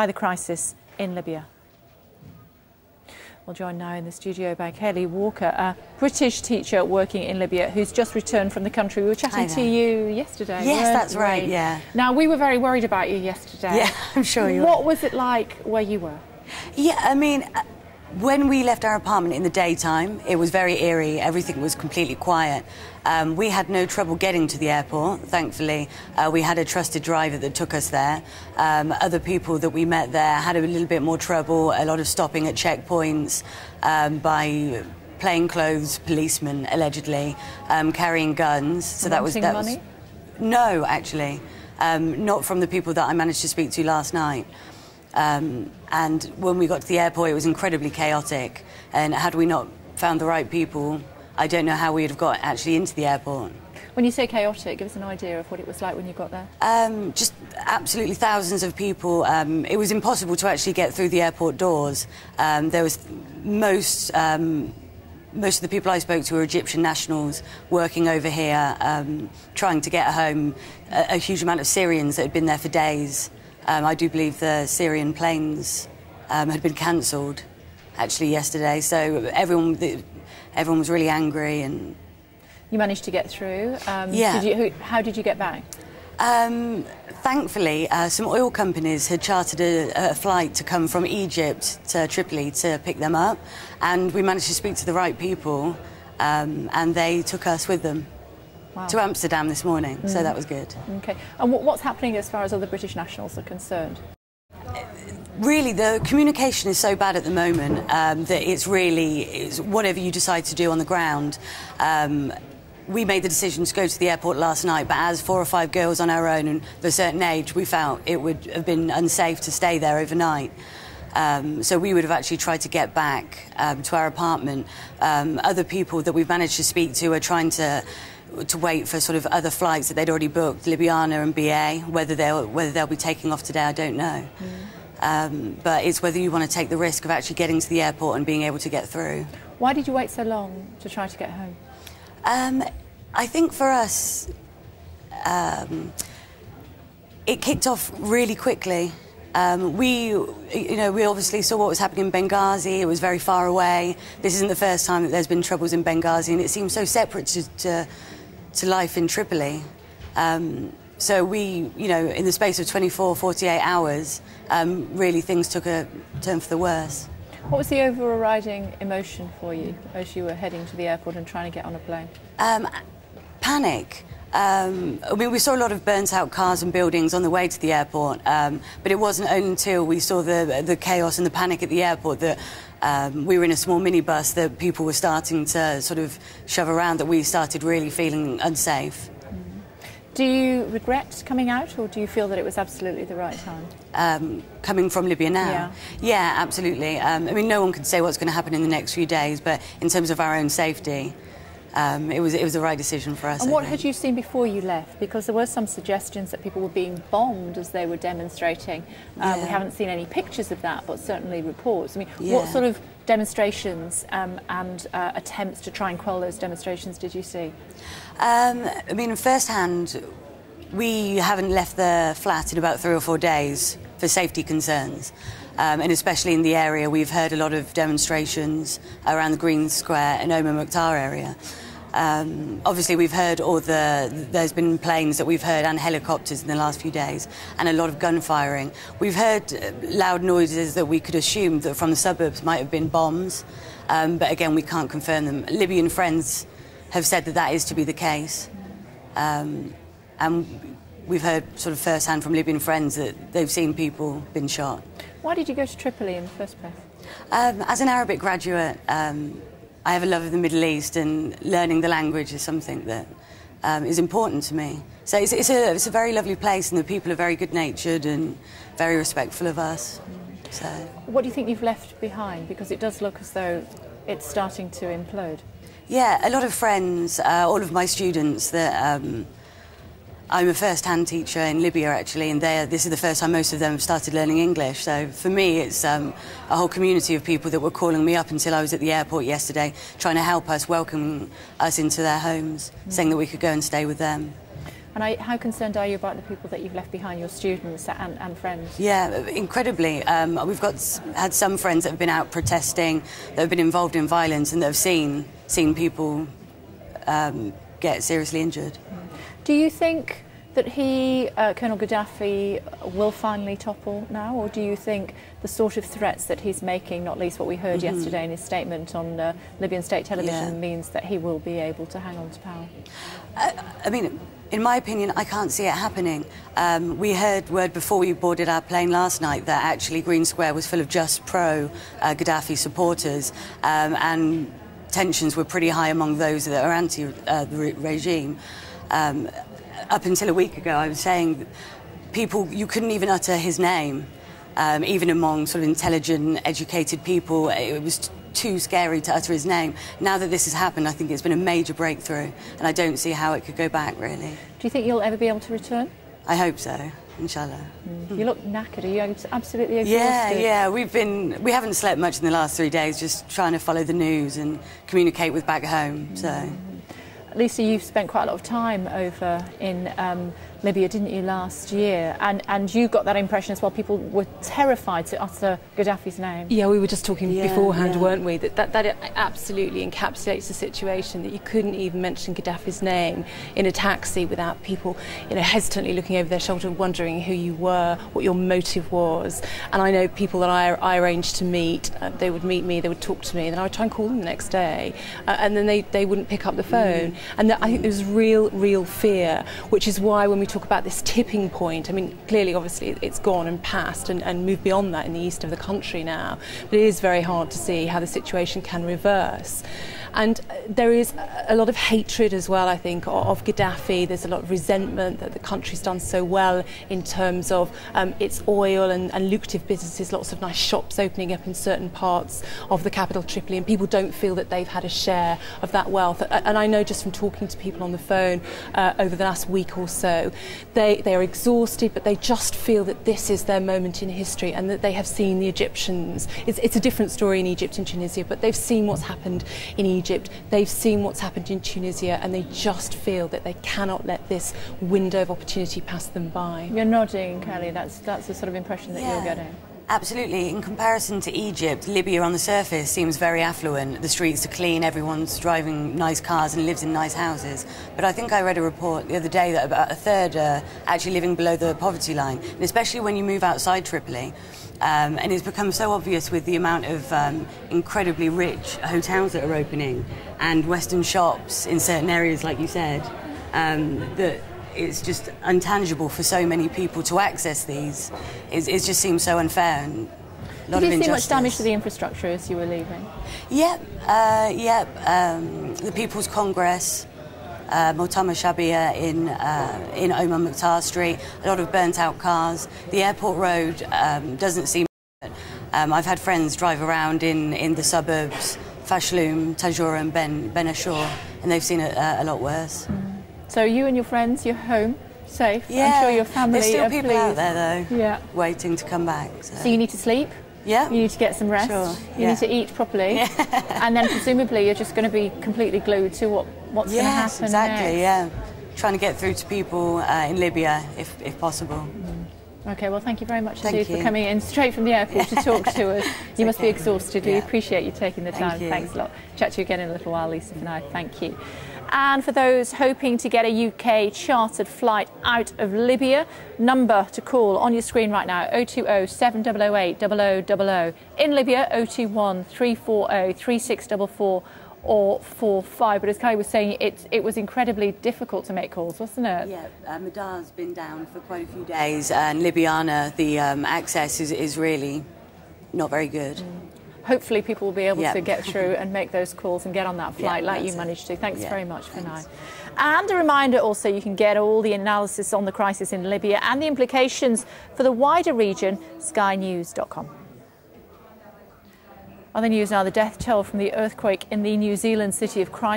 by the crisis in Libya. We'll join now in the studio by Kelly Walker, a British teacher working in Libya who's just returned from the country. We were chatting to you yesterday. Yes, that's right, yeah. Now, we were very worried about you yesterday. Yeah, I'm sure you were. What was it like where you were? Yeah, I mean, when we left our apartment in the daytime, it was very eerie. Everything was completely quiet. We had no trouble getting to the airport, thankfully. We had a trusted driver that took us there. Other people that we met there had a little bit more trouble, a lot of stopping at checkpoints by plainclothes policemen, allegedly, carrying guns. So that was money? No, actually. Not from the people that I managed to speak to last night. And when we got to the airport, it was incredibly chaotic. And had we not found the right people, I don't know how we would have got actually into the airport. When you say chaotic, give us an idea of what it was like when you got there. Just absolutely thousands of people. It was impossible to actually get through the airport doors. There was most of the people I spoke to were Egyptian nationals working over here, trying to get home. A huge amount of Syrians that had been there for days. I do believe the Syrian planes had been cancelled, actually, yesterday. So everyone was really angry. And you managed to get through. Yeah. How did you get back? Thankfully, some oil companies had chartered a flight to come from Egypt to Tripoli to pick them up, and we managed to speak to the right people, and they took us with them. Wow. To Amsterdam this morning, so that was good. Okay. And what's happening as far as other British nationals are concerned? Really, the communication is so bad at the moment that it's whatever you decide to do on the ground. We made the decision to go to the airport last night, but as 4 or 5 girls on our own and of a certain age, we felt it would have been unsafe to stay there overnight. So we would have actually tried to get back to our apartment. Other people that we've managed to speak to are trying to wait for sort of other flights that they'd already booked, Libyana and BA. Whether they'll be taking off today, I don't know. But it's whether you want to take the risk of actually getting to the airport and being able to get through. Why did you wait so long to try to get home? I think for us, it kicked off really quickly. We obviously saw what was happening in Benghazi. It was very far away. This isn't the first time that there's been troubles in Benghazi, and it seems so separate to life in Tripoli. So we, in the space of 24, 48 hours, really things took a turn for the worse. What was the overriding emotion for you as you were heading to the airport and trying to get on a plane? Panic. We saw a lot of burnt-out cars and buildings on the way to the airport, but it wasn't only until we saw the chaos and the panic at the airport that we were in a small minibus that people were starting to sort of shove around that we started really feeling unsafe. Do you regret coming out, or do you feel that it was absolutely the right time? Coming from Libya now? Yeah, absolutely. No one can say what's going to happen in the next few days, but in terms of our own safety, it was the right decision for us. And what had you seen before you left? Because there were some suggestions that people were being bombed as they were demonstrating. We haven't seen any pictures of that, but certainly reports. What sort of demonstrations and attempts to try and quell those demonstrations did you see? Firsthand, we haven't left the flat in about 3 or 4 days for safety concerns. And especially in the area, we've heard a lot of demonstrations around the Green Square and Omar Mukhtar area. Obviously, we've heard there's been planes that we've heard and helicopters in the last few days, and a lot of gunfiring. We've heard loud noises that we could assume that from the suburbs might have been bombs, but again, we can't confirm them. Libyan friends have said that is to be the case. And we've heard sort of first-hand from Libyan friends that they've seen people been shot. Why did you go to Tripoli in the first place? As an Arabic graduate, I have a love of the Middle East, and learning the language is something that is important to me. So it's a very lovely place, and the people are very good-natured and very respectful of us. So, what do you think you've left behind? Because it does look as though it's starting to implode. Yeah, a lot of friends, all of my students that... I'm a first-hand teacher in Libya, actually, and this is the first time most of them have started learning English. So for me, it's a whole community of people that were calling me up until I was at the airport yesterday, trying to help us, welcome us into their homes, saying that we could go and stay with them. And how concerned are you about the people that you've left behind, your students and friends? Yeah, incredibly. We've had some friends that have been out protesting, that have been involved in violence, and that have seen people get seriously injured. Do you think that Colonel Gaddafi, will finally topple now, or do you think the sort of threats that he's making, not least what we heard yesterday in his statement on Libyan state television, means that he will be able to hang on to power? I mean, in my opinion, I can't see it happening. We heard word before we boarded our plane last night that actually Green Square was full of just pro-Gaddafi supporters, and tensions were pretty high among those that are anti the regime. Up until a week ago, I was saying you couldn't even utter his name, even among sort of intelligent, educated people. It was too scary to utter his name. Now that this has happened, I think it's been a major breakthrough, and I don't see how it could go back, really. Do you think you'll ever be able to return? I hope so, inshallah. You look knackered. Are you absolutely exhausted? Yeah. We haven't slept much in the last 3 days, just trying to follow the news and communicate with back home, so... Lisa, you've spent quite a lot of time over in Libya, didn't you, last year? And you got that impression as well. People were terrified to utter Gaddafi's name. Yeah, we were just talking beforehand, weren't we? That absolutely encapsulates the situation, that you couldn't even mention Gaddafi's name in a taxi without people, hesitantly looking over their shoulder, wondering who you were, what your motive was. And I know people that I arranged to meet, they would meet me, they would talk to me, and then I would try and call them the next day, and then they wouldn't pick up the phone. And I think there's real fear, which is why when we talk about this tipping point, I mean, clearly, obviously, it's gone and passed and moved beyond that in the east of the country now. But it is very hard to see how the situation can reverse. And there is a lot of hatred as well, I think, of Gaddafi. There's a lot of resentment that the country's done so well in terms of its oil and lucrative businesses, lots of nice shops opening up in certain parts of the capital, Tripoli, and people don't feel that they've had a share of that wealth. And I know just from talking to people on the phone over the last week or so, they are exhausted, but they just feel that this is their moment in history and that they have seen the Egyptians. It's a different story in Egypt and Tunisia, but they've seen what's happened in Egypt, they've seen what's happened in Tunisia, and they just feel that they cannot let this window of opportunity pass them by. You're nodding, Kelly. That's the sort of impression that you're getting. Absolutely. In comparison to Egypt, Libya on the surface seems very affluent. The streets are clean, everyone's driving nice cars and lives in nice houses. But I think I read a report the other day that about a third are actually living below the poverty line, and especially when you move outside Tripoli. And it's become so obvious with the amount of incredibly rich hotels that are opening and Western shops in certain areas, like you said, that it's just untangible for so many people to access these. It just seems so unfair and a lot of injustice. Did you see much damage to the infrastructure as you were leaving? The People's Congress, Mu'tamar Shabia in Omar Mukhtar Street, a lot of burnt out cars. The airport road doesn't seem good. I've had friends drive around in the suburbs, Fashloom, Tajura and Ben Ashur, and they've seen it a lot worse. So you and your friends, you're home, safe. Yeah. I'm sure your family There's still are people pleased. out there, though, waiting to come back. So you need to sleep? Yeah. You need to get some rest? Sure. You need to eat properly? And then presumably you're just going to be completely glued to what's going to happen exactly, next. Trying to get through to people in Libya, if possible. OK, well, thank you very much Thank indeed you. for coming in straight from the airport to talk to us. You must be exhausted. We appreciate you taking the time. Thanks a lot. Chat to you again in a little while, Lisa and I. Thank you. And for those hoping to get a UK chartered flight out of Libya, number to call on your screen right now, 020 7008 0000. In Libya, 021 340 3644 or 45. But as Kai was saying, it was incredibly difficult to make calls, wasn't it? Yeah, Madar's been down for quite a few days, and Ljubljana, the access is really not very good. Hopefully people will be able to get through and make those calls and get on that flight like you managed to. Thanks very much for now. And a reminder also, you can get all the analysis on the crisis in Libya and the implications for the wider region, skynews.com. On the news now, the death toll from the earthquake in the New Zealand city of Christchurch